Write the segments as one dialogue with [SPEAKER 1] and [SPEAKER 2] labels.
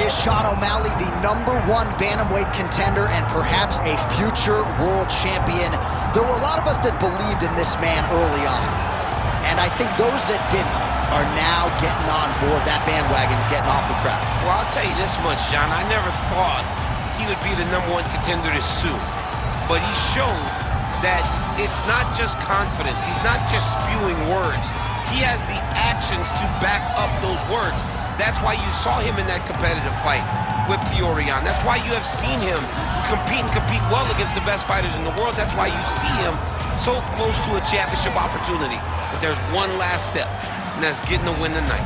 [SPEAKER 1] Is Sean O'Malley the #1 bantamweight contender and perhaps a future world champion? There were a lot of us that believed in this man early on. And I think those that didn't are now getting on board that bandwagon, getting off the crowd.
[SPEAKER 2] Well, I'll tell you this much, John. I never thought he would be the #1 contender this soon. But he showed that it's not just confidence. He's not just spewing words. He has the actions to back up those words. That's why you saw him in that competitive fight with Petr. That's why you have seen him compete well against the best fighters in the world. That's why you see him so close to a championship opportunity. But there's one last step, and that's getting the win tonight.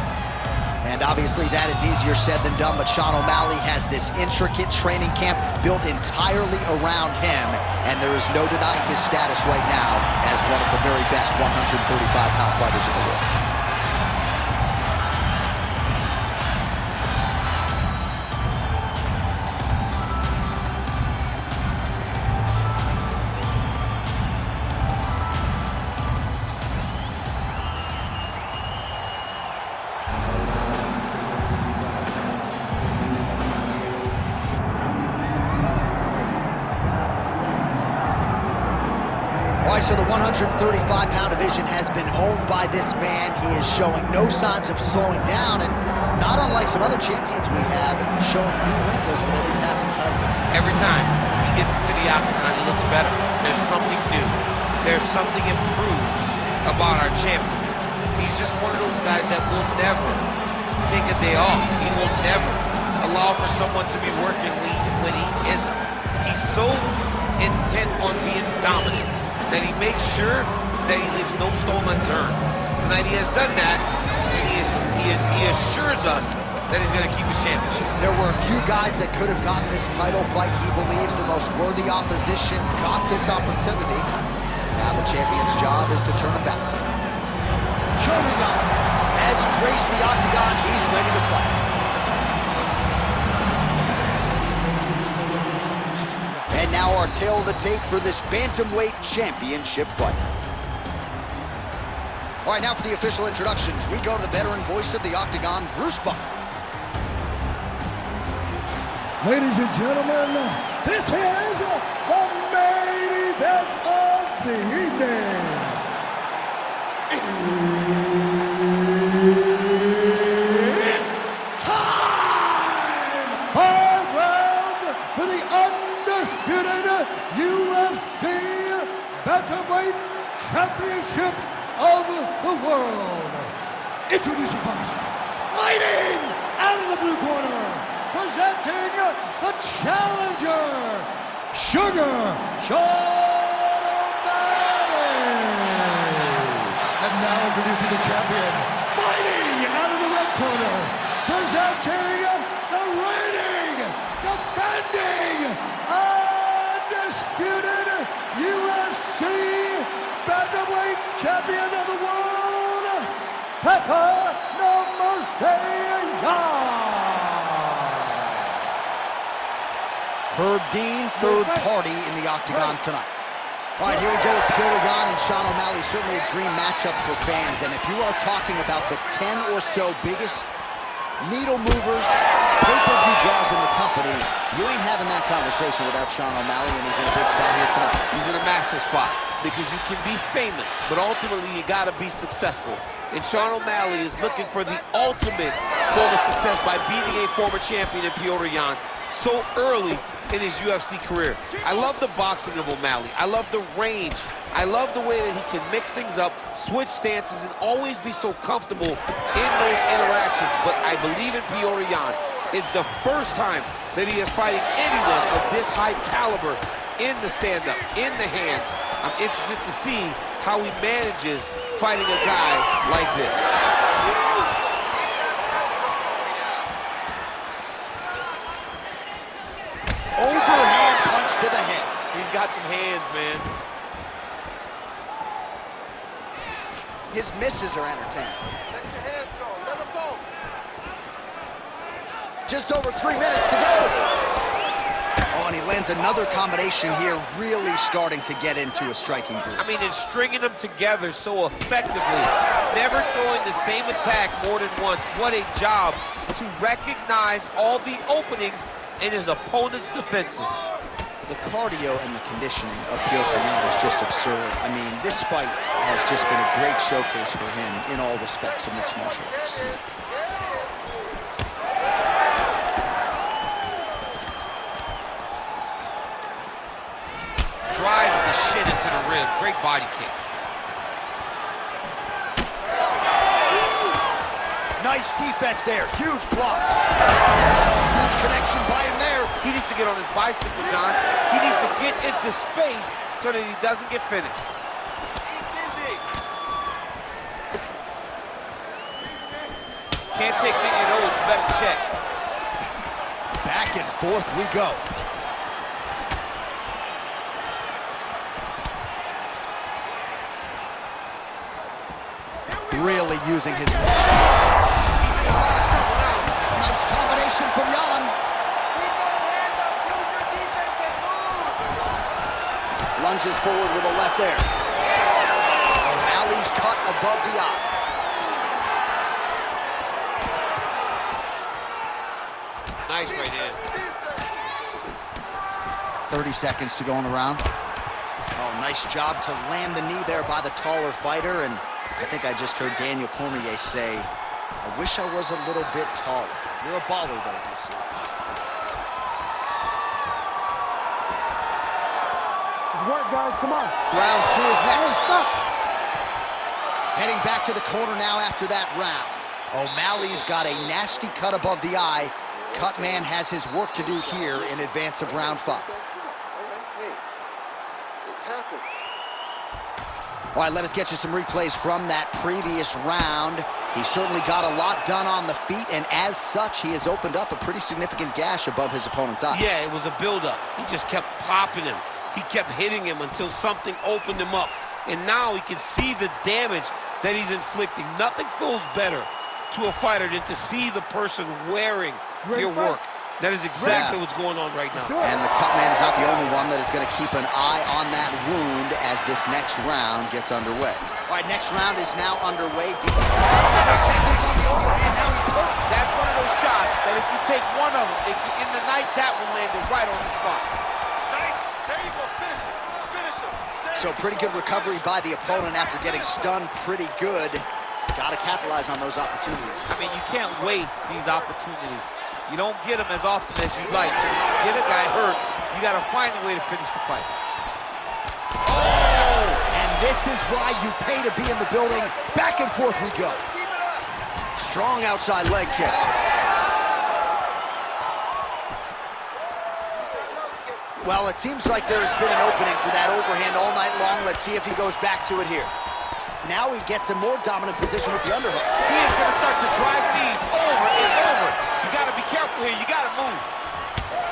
[SPEAKER 1] And obviously that is easier said than done, but Sean O'Malley has this intricate training camp built entirely around him, and there is no denying his status right now as one of the very best 135-pound fighters in the world. So the 135-pound division has been owned by this man. He is showing no signs of slowing down, and not unlike some other champions we have, showing new wrinkles with every passing title.
[SPEAKER 2] Every time he gets to the octagon, he looks better. There's something new. There's something improved about our champion. He's just one of those guys that will never take a day off. He will never allow for someone to be working when he isn't. He's so intent on being dominant that he makes sure that he leaves no stone unturned. Tonight he has done that, and he assures us that he's going to keep his championship.
[SPEAKER 1] There were a few guys that could have gotten this title fight. He believes the most worthy opposition got this opportunity. Now the champion's job is to turn him back. Petr has graced the octagon. He's ready to fight. And now our tail of the tape for this bantamweight championship fight. All right, now for the official introductions, we go to the veteran voice of the octagon, Bruce Buffer.
[SPEAKER 3] Ladies and gentlemen, this is the main event of the evening. It's time! High round for the undisputed UFC Bantamweight Championship of the world. Introducing first, fighting out of the blue corner, presenting the challenger, Sugar Sean O'Malley. And now introducing the champion, fighting out of the red corner, presenting the reigning, defending, undisputed UFC Bantamweight Champion of the world, Petr No Mercy.
[SPEAKER 1] Herb Dean, third party in the octagon tonight. All right, here we go with Petr and Sean O'Malley. Certainly a dream matchup for fans. And if you are talking about the 10 or so biggest needle movers, pay-per-view draws in the company, you ain't having that conversation without Sean O'Malley, and he's in a big spot here tonight.
[SPEAKER 2] He's in a massive spot because you can be famous, but ultimately you gotta be successful. And Sean O'Malley is looking for the ultimate form of success by beating a former champion in Petr so early in his UFC career. I love the boxing of O'Malley. I love the range. I love the way that he can mix things up, switch stances, and always be so comfortable in those interactions. But I believe in Petr. It's the first time that he is fighting anyone of this high caliber in the stand-up, in the hands. I'm interested to see how he manages fighting a guy like this.
[SPEAKER 1] Overhand punch to the head.
[SPEAKER 2] He's got some hands, man.
[SPEAKER 1] His misses are entertaining.
[SPEAKER 4] Let your hands go. Let them go.
[SPEAKER 1] Just over 3 minutes to go. Oh, and he lands another combination here, really starting to get into a striking groove.
[SPEAKER 2] I mean, and stringing them together so effectively. Never throwing the same attack more than once. What a job to recognize all the openings in his opponent's defenses.
[SPEAKER 1] The cardio and the conditioning of Petr is just absurd. I mean, this fight has just been a great showcase for him in all respects of mixed martial arts.
[SPEAKER 2] Drives the shin into the rib. Great body kick.
[SPEAKER 1] Nice defense there. Huge block. Huge connection by him there.
[SPEAKER 2] He needs to get on his bicycle, John. He needs to get into space so that he doesn't get finished. Keep busy. Can't take many of those. You better check.
[SPEAKER 1] Back and forth we go. Really using his... Nice combination from Jan.
[SPEAKER 4] Keep those hands up. Use your defense and move.
[SPEAKER 1] Lunges forward with a left there. O'Malley's cut above the eye.
[SPEAKER 2] Nice right hand.
[SPEAKER 1] 30 seconds to go in the round. Oh, nice job to land the knee there by the taller fighter, and I think I just heard Daniel Cormier say, I wish I was a little bit taller. You're a baller, though, DC.
[SPEAKER 3] Good work, guys. Come on.
[SPEAKER 1] Round 2 is next.
[SPEAKER 3] Hey, stop.
[SPEAKER 1] Heading back to the corner now after that round. O'Malley's got a nasty cut above the eye. Cutman has his work to do here in advance of round 5.
[SPEAKER 4] Hey, it happens.
[SPEAKER 1] All right, let us get you some replays from that previous round. He certainly got a lot done on the feet, and as such, he has opened up a pretty significant gash above his opponent's eye.
[SPEAKER 2] Yeah, it was a buildup. He just kept popping him. He kept hitting him until something opened him up. And now he can see the damage that he's inflicting. Nothing feels better to a fighter than to see the person wearing your work. That is exactly what's going on right now.
[SPEAKER 1] And the Cutman is not the only one that is going to keep an eye on that wound as this next round gets underway. All right, next round is now underway.
[SPEAKER 2] That's one of those shots that if you take one of them, in the night, that one landed right on the spot.
[SPEAKER 4] Nice. There you go. Finish it. Finish it.
[SPEAKER 1] So pretty good recovery by the opponent after getting stunned pretty good. Got to capitalize on those opportunities.
[SPEAKER 2] I mean, you can't waste these opportunities. You don't get them as often as you'd like. So you get a guy hurt, you got to find a way to finish the fight.
[SPEAKER 1] Oh! And this is why you pay to be in the building. Back and forth we go.
[SPEAKER 4] Keep it up.
[SPEAKER 1] Strong outside leg kick. Well, it seems like there has been an opening for that overhand all night long. Let's see if he goes back to it here. Now he gets a more dominant position with the underhook.
[SPEAKER 2] He is going to start to drive these over and over. You got to be careful here. You got to move.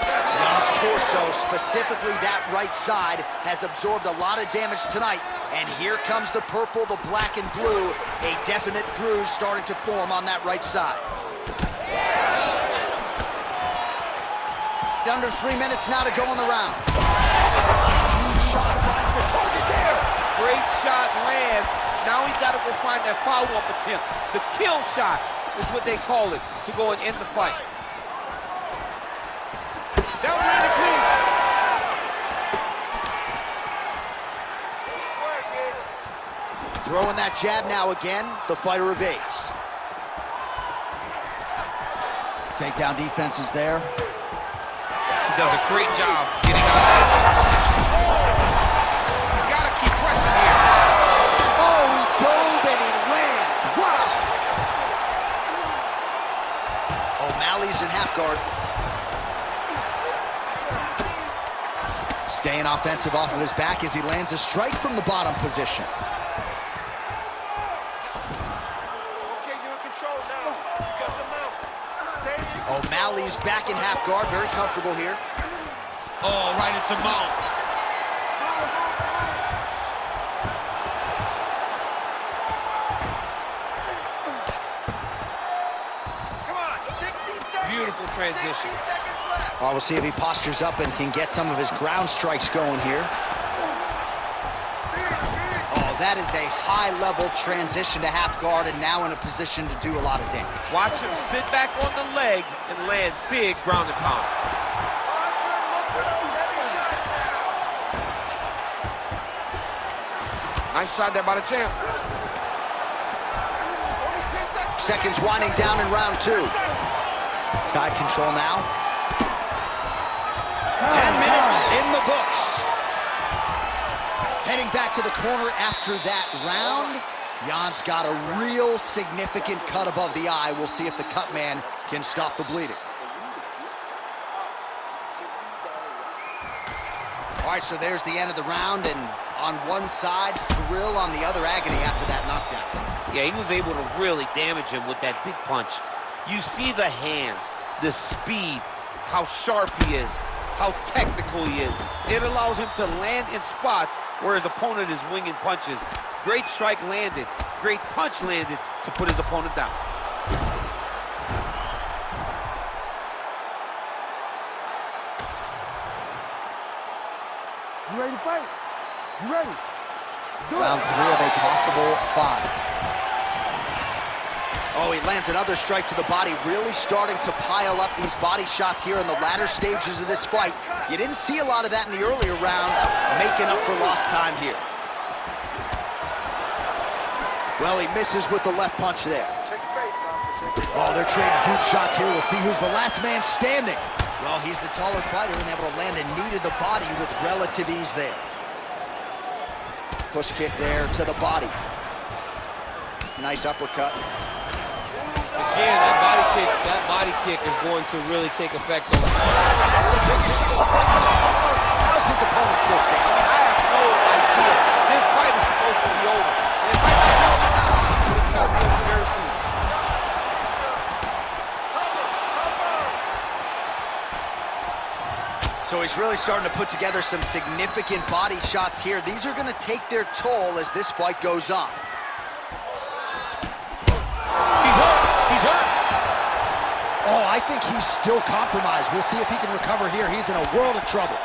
[SPEAKER 1] Jan's torso, specifically that right side, has absorbed a lot of damage tonight. And here comes the purple, the black, and blue. A definite bruise starting to form on that right side. Under 3 minutes now to go in the round. Huge shot finds the target there.
[SPEAKER 2] Great shot lands. Now he's got to go find that follow-up attempt. The kill shot is what they call it, to go and end the fight. That was really clean.
[SPEAKER 1] Throwing that jab now again, the fighter evades. Takedown defense is there.
[SPEAKER 2] He does a great job getting out of that position. He's got to keep pressing here.
[SPEAKER 1] Oh, he dove and he lands. Wow. O'Malley's in half guard. Staying offensive off of his back as he lands a strike from the bottom position.
[SPEAKER 4] Okay, you're in control now. You got the mount. Stay in.
[SPEAKER 1] O'Malley's back in half guard, very comfortable here.
[SPEAKER 2] Oh, right into mount.
[SPEAKER 4] Come on, 60 seconds.
[SPEAKER 2] Beautiful transition.
[SPEAKER 4] 60 seconds left.
[SPEAKER 1] Well, we'll see if he postures up and can get some of his ground strikes going here. Oh, that is a high-level transition to half guard and now in a position to do a lot of damage.
[SPEAKER 2] Watch him sit back on the leg and land big ground and pound.
[SPEAKER 4] Posture and look for those heavy shots now.
[SPEAKER 2] Nice shot there by the champ.
[SPEAKER 4] Only 10 seconds.
[SPEAKER 1] Seconds winding down in round 2. Side control now. 10 minutes in the books. Heading back to the corner after that round. Jan's got a real significant cut above the eye. We'll see if the cut man can stop the bleeding. All right, so there's the end of the round, and on one side, thrill, on the other, agony after that knockdown.
[SPEAKER 2] Yeah, he was able to really damage him with that big punch. You see the hands, the speed, how sharp he is, how technical he is. It allows him to land in spots where his opponent is winging punches. Great strike landed, great punch landed to put his opponent down.
[SPEAKER 3] You ready to fight? You ready?
[SPEAKER 1] Round 3 of a possible 5. Oh, he lands another strike to the body, really starting to pile up these body shots here in the latter stages of this fight. You didn't see a lot of that in the earlier rounds, making up for lost time here. Well, he misses with the left punch there.
[SPEAKER 4] Protect your face now. Protect your face.
[SPEAKER 1] Oh, they're trading huge shots here. We'll see who's the last man standing. Well, he's the taller fighter and able to land a knee to the body with relative ease there. Push kick there to the body. Nice uppercut.
[SPEAKER 2] Again, that body kick is going to really take effect on him.
[SPEAKER 1] How's his opponent still standing?
[SPEAKER 2] I have no idea. This fight is supposed to be over. And it might not be over now, but it's going to be over very soon.
[SPEAKER 1] So he's really starting to put together some significant body shots here. These are going to take their toll as this fight goes on.
[SPEAKER 2] He's hurt. He's hurt.
[SPEAKER 1] Oh, I think he's still compromised. We'll see if he can recover here. He's in a world of trouble.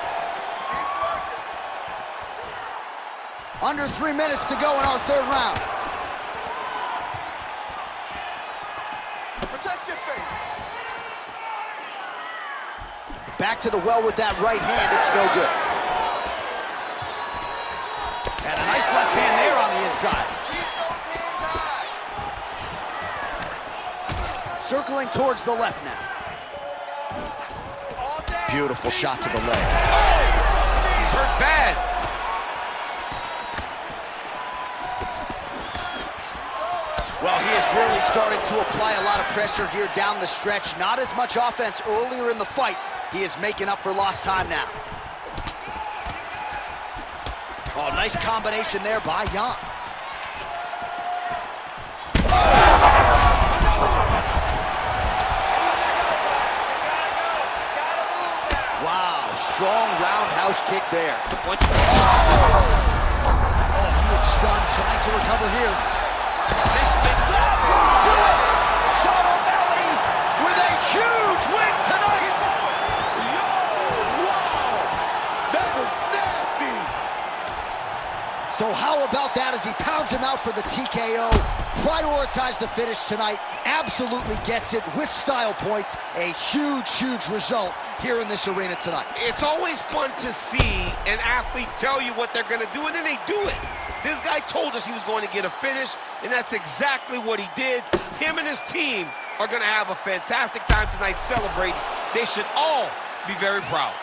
[SPEAKER 1] Under 3 minutes to go in our 3rd round.
[SPEAKER 4] Protect your face.
[SPEAKER 1] Back to the well with that right hand. It's no good. And a nice left hand there on the inside.
[SPEAKER 4] Keep those hands high.
[SPEAKER 1] Circling towards the left now.
[SPEAKER 4] All day.
[SPEAKER 1] Beautiful shot to the leg.
[SPEAKER 2] He's hurt bad.
[SPEAKER 1] Well, he is really starting to apply a lot of pressure here down the stretch. Not as much offense earlier in the fight. He is making up for lost time now. Oh, nice combination there by Jan. Wow, strong roundhouse kick there. Oh, he is stunned, trying to recover here. That will do it! Sean O'Malley with a huge win tonight!
[SPEAKER 2] Wow! That was nasty!
[SPEAKER 1] So how about that as he pounds him out for the TKO? Prioritized the finish tonight. Absolutely gets it with style points. A huge, huge result here in this arena tonight.
[SPEAKER 2] It's always fun to see an athlete tell you what they're going to do, and then they do it. This guy told us he was going to get a finish, and that's exactly what he did. Him and his team are going to have a fantastic time tonight celebrating. They should all be very proud.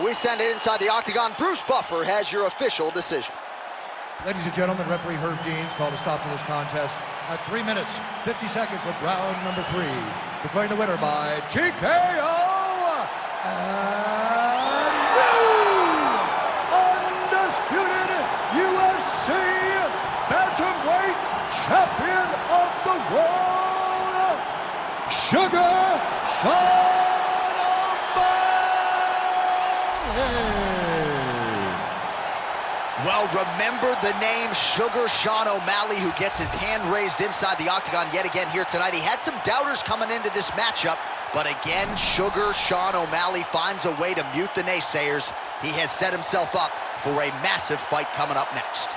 [SPEAKER 1] We send it inside the octagon. Bruce Buffer has your official decision.
[SPEAKER 3] Ladies and gentlemen, referee Herb Deans called a stop to this contest at 3 minutes, 50 seconds of round number 3. Declaring the winner by TKO and new undisputed UFC bantamweight champion of the world, Sugar Sean O'Malley.
[SPEAKER 1] Well, remember the name Sugar Sean O'Malley, who gets his hand raised inside the octagon yet again here tonight. He had some doubters coming into this matchup, but again, Sugar Sean O'Malley finds a way to mute the naysayers. He has set himself up for a massive fight coming up next.